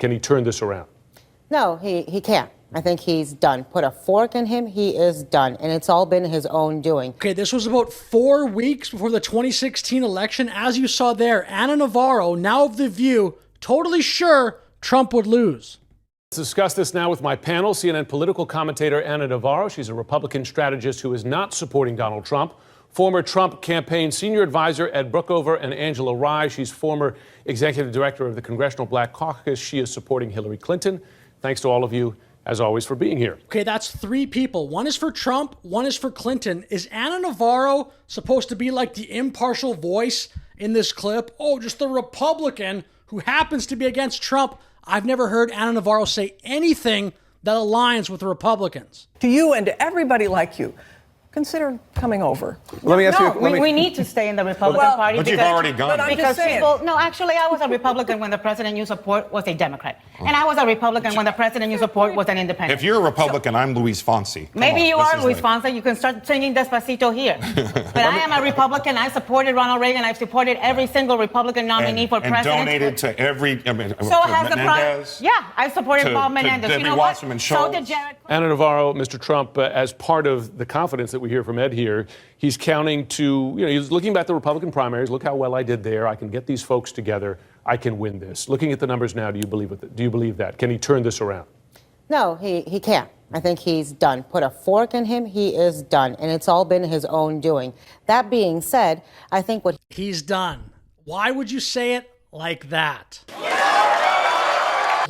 Can he turn this around? No, he can't. I think he's done. Put a fork in him, he is done. And it's all been his own doing. Okay, this was about 4 weeks before the 2016 election. As you saw there, Anna Navarro, now of The View, totally sure Trump would lose. Let's discuss this now with my panel. CNN political commentator Anna Navarro. She's a Republican strategist who is not supporting Donald Trump. Former Trump campaign senior advisor Ed Brookover and Angela Rye. She's former executive director of the Congressional Black Caucus. She is supporting Hillary Clinton. Thanks to all of you, as always, for being here. Okay, that's 3 people. One is for Trump, one is for Clinton. Is Anna Navarro supposed to be like the impartial voice in this clip? Oh, just the Republican who happens to be against Trump. I've never heard Anna Navarro say anything that aligns with the Republicans. To you and to everybody like you, consider coming over. Let me ask you. We need to stay in the Republican Party. But you've already gone. But I'm Because just saying. people, no, actually, I was a Republican when the president you support was a Democrat. And I was a Republican when the president you support was an independent. If you're a Republican, I'm Luis Fonsi. Maybe you are Luis Fonsi. You can start singing Despacito here. But I am a Republican. I supported Ronald Reagan. I've supported every single Republican nominee for president. And donated to every. So has the Menendez. Yeah, I supported Bob Menendez. Debbie You know what? Wasserman So Schultz. did Jared. Anna Navarro, Mr. Trump, as part of the confidence that we hear from Ed here, he's counting to, he's looking at the Republican primaries. Look how well I did there. I can get these folks together. I can win this. Looking at the numbers now, do you believe it? Do you believe that? Can he turn this around? No, he can't. I think he's done. Put a fork in him, he is done. And it's all been his own doing. That being said, I think what He's done. Why would you say it like that?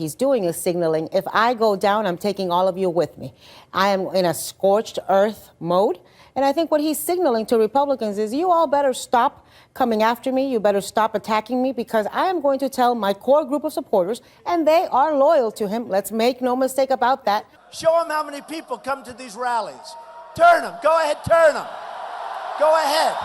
he's doing is signaling, if I go down, I'm taking all of you with me. I am in a scorched earth mode. And I think what he's signaling to Republicans is you all better stop coming after me. You better stop attacking me, because I am going to tell my core group of supporters, and they are loyal to him. Let's make no mistake about that. Show them how many people come to these rallies. Turn them. Go ahead, turn them. Go ahead.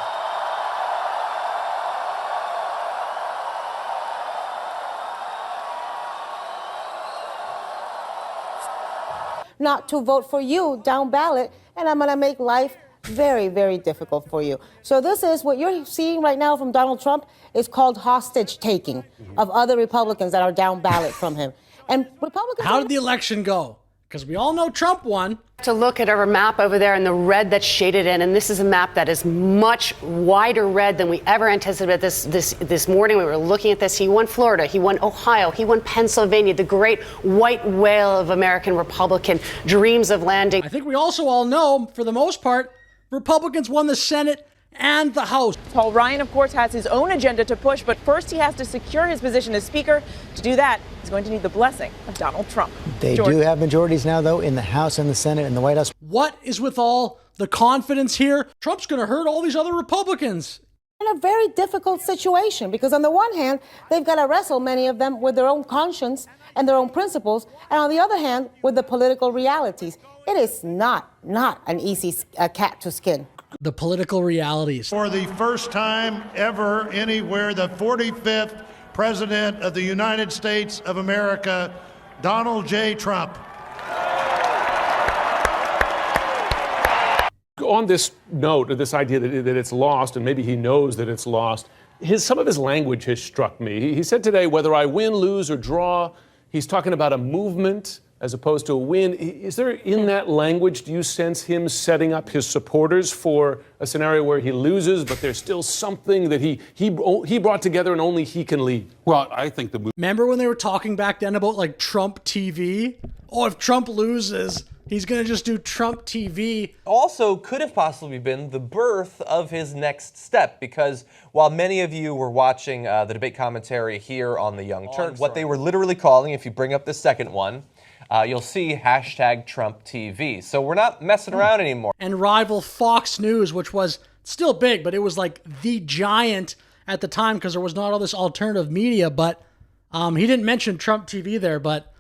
Not to vote for you down ballot, and I'm going to make life very, very difficult for you. So this is what you're seeing right now from Donald Trump is called hostage taking of other Republicans that are down ballot from him. And Republicans... How did the election go? Because we all know Trump won. To look at our map over there and the red that's shaded in, and this is a map that is much wider red than we ever anticipated this morning. We were looking at this. He won Florida. He won Ohio. He won Pennsylvania, the great white whale of American Republican dreams of landing. I think we also all know, for the most part, Republicans won the Senate and the House. Paul Ryan, of course, has his own agenda to push, but first he has to secure his position as Speaker. To do that, he's going to need the blessing of Donald Trump. They do have majorities now, though, in the House and the Senate and the White House. What is with all the confidence here? Trump's going to hurt all these other Republicans. In a very difficult situation, because on the one hand, they've got to wrestle, many of them, with their own conscience and their own principles, and on the other hand, with the political realities. It is not an easy cat to skin. The political realities. For the first time ever anywhere, the 45th President of the United States of America, Donald J. Trump. On this note, or this idea that it's lost, and maybe he knows that it's lost, some of his language has struck me. He said today, whether I win, lose, or draw, he's talking about a movement as opposed to a win. Is there, in that language, do you sense him setting up his supporters for a scenario where he loses, but there's still something that he brought together and only he can lead? Well, I think Remember when they were talking back then about like Trump TV? Oh, if Trump loses, he's going to just do Trump TV. Also could have possibly been the birth of his next step, because while many of you were watching the debate commentary here on the Young Turks, what they were literally calling, if you bring up the second one, you'll see #TrumpTV. So we're not messing around anymore. And rival Fox News, which was still big, but it was like the giant at the time because there was not all this alternative media. But he didn't mention Trump TV there, but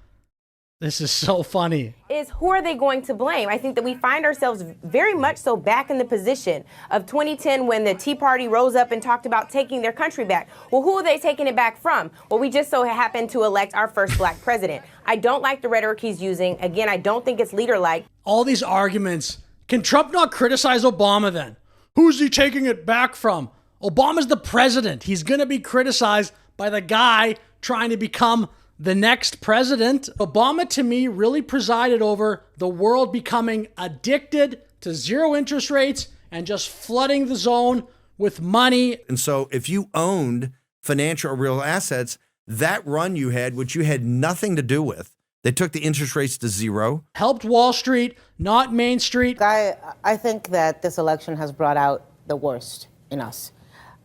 this is so funny. Is who are they going to blame? I think that we find ourselves very much so back in the position of 2010 when the Tea Party rose up and talked about taking their country back. Well, who are they taking it back from? Well, we just so happened to elect our first black president. I don't like the rhetoric he's using. Again, I don't think it's leader-like. All these arguments. Can Trump not criticize Obama then? Who's he taking it back from? Obama's the president. He's going to be criticized by the guy trying to become the next president. Obama, to me, really presided over the world becoming addicted to zero interest rates and just flooding the zone with money. And so if you owned financial or real assets, that run you had, which you had nothing to do with, they took the interest rates to zero. Helped Wall Street, not Main Street. I think that this election has brought out the worst in us.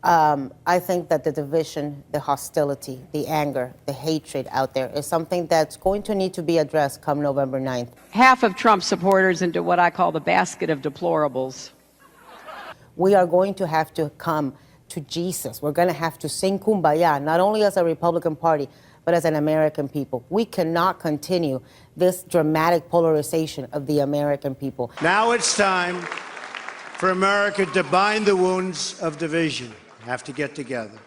I think that the division, the hostility, the anger, the hatred out there is something that's going to need to be addressed come November 9th. Half of Trump supporters into what I call the basket of deplorables. We are going to have to come to Jesus. We're going to have to sing Kumbaya, not only as a Republican Party, but as an American people. We cannot continue this dramatic polarization of the American people. Now it's time for America to bind the wounds of division. Have to get together.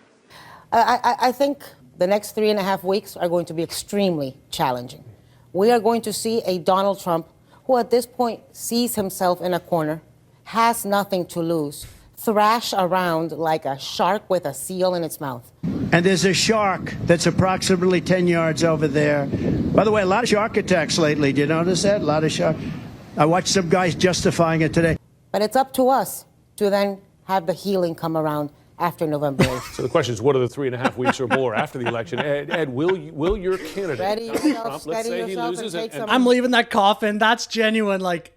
I think the next 3.5 weeks are going to be extremely challenging. We are going to see a Donald Trump who at this point sees himself in a corner, has nothing to lose, thrash around like a shark with a seal in its mouth. And there's a shark that's approximately 10 yards over there. By the way, a lot of shark attacks lately. Do you notice that? A lot of shark. I watched some guys justifying it today. But it's up to us to then have the healing come around after November 8th. So the question is, what are the 3.5 weeks or more after the election? Ed, will your candidate, Trump, let's say he loses, I'm leaving that coffin. That's genuine. Like,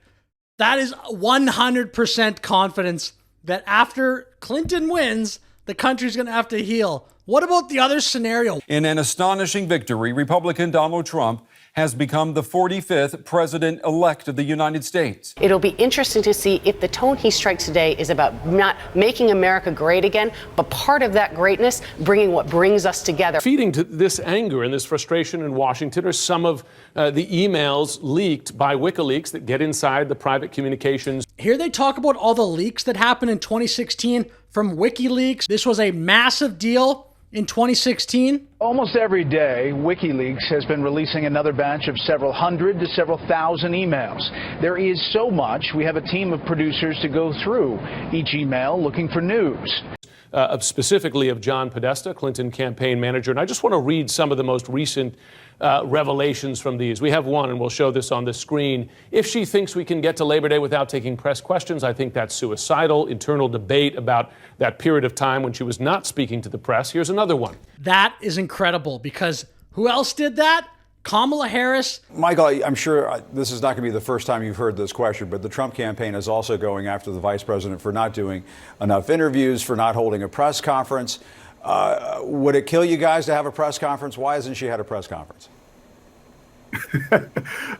that is 100% confidence that after Clinton wins, the country's going to have to heal. What about the other scenario? In an astonishing victory, Republican Donald Trump has become the 45th president-elect of the United States. It'll be interesting to see if the tone he strikes today is about not making America great again, but part of that greatness, bringing what brings us together. Feeding to this anger and this frustration in Washington are some of the emails leaked by WikiLeaks that get inside the private communications. Here they talk about all the leaks that happened in 2016 from WikiLeaks. This was a massive deal in 2016. Almost every day, WikiLeaks has been releasing another batch of several hundred to several thousand emails. There is so much, we have a team of producers to go through each email looking for news. Specifically of John Podesta, Clinton campaign manager. And I just want to read some of the most recent revelations from these. We have one, and we'll show this on the screen. If she thinks we can get to Labor Day without taking press questions, I think that's suicidal. Internal debate about that period of time when she was not speaking to the press. Here's another one. That is incredible, because who else did that? Kamala Harris. Michael, I'm sure this is not going to be the first time you've heard this question, but the Trump campaign is also going after the vice president for not doing enough interviews, for not holding a press conference. Would it kill you guys to have a press conference? Why hasn't she had a press conference?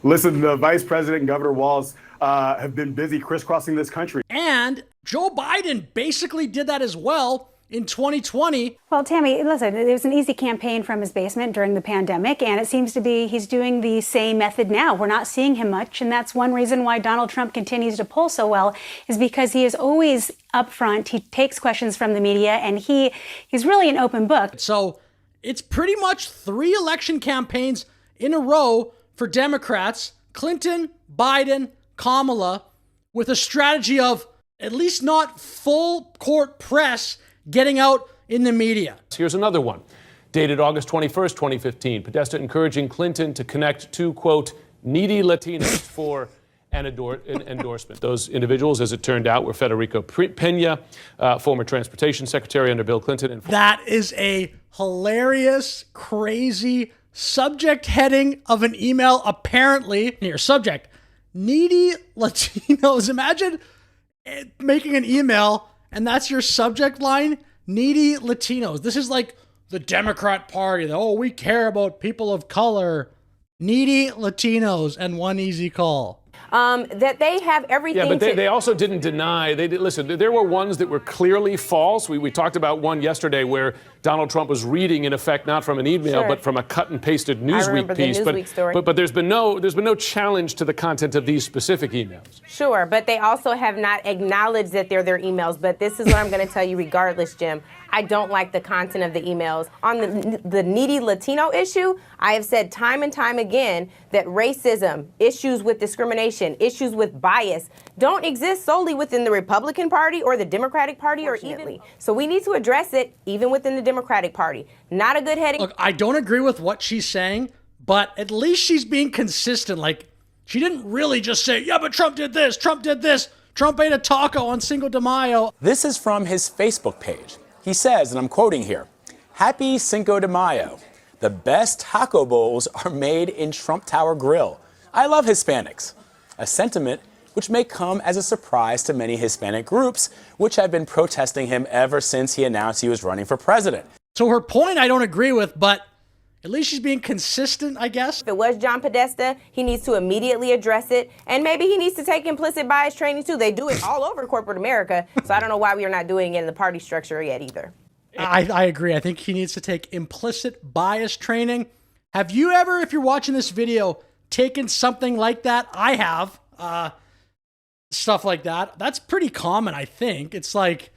Listen, the vice president and Governor Walz have been busy crisscrossing this country. And Joe Biden basically did that as well in 2020. Well, Tammy, listen, it was an easy campaign from his basement during the pandemic, and it seems to be he's doing the same method now. We're not seeing him much, and that's one reason why Donald Trump continues to poll so well, is because he is always upfront. He takes questions from the media, and he's really an open book. So it's pretty much 3 election campaigns in a row for Democrats, Clinton, Biden, Kamala, with a strategy of at least not full court press getting out in the media. Here's another one. Dated August 21st, 2015. Podesta encouraging Clinton to connect to, quote, needy Latinos for an endorsement. Those individuals, as it turned out, were Federico Pena, former transportation secretary under Bill Clinton. And that is a hilarious, crazy subject heading of an email, apparently. Here, subject, needy Latinos. Imagine making an email and that's your subject line, needy Latinos. This is like the Democrat Party. Oh, we care about people of color. Needy Latinos and one easy call. That they have everything. Yeah, but they also didn't deny. Listen, there were ones that were clearly false. We talked about one yesterday where Donald Trump was reading, in effect, not from an email, but from a cut and pasted Newsweek piece. But there's been no challenge to the content of these specific emails. Sure, but they also have not acknowledged that they're their emails. But this is what I'm going to tell you regardless, Jim. I don't like the content of the emails. On the needy Latino issue, I have said time and time again that racism, issues with discrimination, issues with bias don't exist solely within the Republican Party or the Democratic Party or even. So we need to address it even within the Democratic Party. Not a good heading. Look, I don't agree with what she's saying, but at least she's being consistent. Like, she didn't really just say, yeah, but Trump did this, Trump did this, Trump ate a taco on Cinco de Mayo. This is from his Facebook page. He says, and I'm quoting here, "Happy Cinco de Mayo. The best taco bowls are made in Trump Tower Grill. I love Hispanics." A sentiment which may come as a surprise to many Hispanic groups, which have been protesting him ever since he announced he was running for president. So her point I don't agree with, but at least she's being consistent, I guess. If it was John Podesta, he needs to immediately address it. And maybe he needs to take implicit bias training too. They do it all over corporate America. So I don't know why we are not doing it in the party structure yet either. I agree. I think he needs to take implicit bias training. Have you ever, if you're watching this video, taken something like that? I have. Stuff like that. That's pretty common, I think. It's like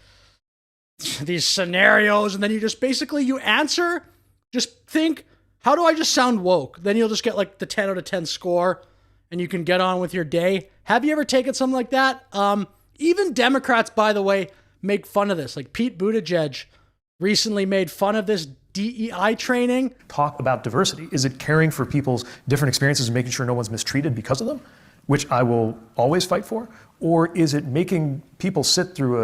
these scenarios, and then you just basically, you answer, just think, how do I just sound woke? Then you'll just get like the 10 out of 10 score, and you can get on with your day. Have you ever taken something like that? Even Democrats, by the way, make fun of this. Like Pete Buttigieg recently made fun of this DEI training. Talk about diversity. Is it caring for people's different experiences and making sure no one's mistreated because of them, which I will always fight for? Or is it making people sit through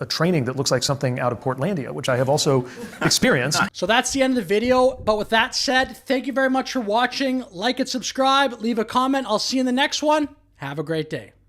a training that looks like something out of Portlandia, which I have also experienced? So that's the end of the video. But with that said, thank you very much for watching. Like and subscribe, leave a comment. I'll see you in the next one. Have a great day.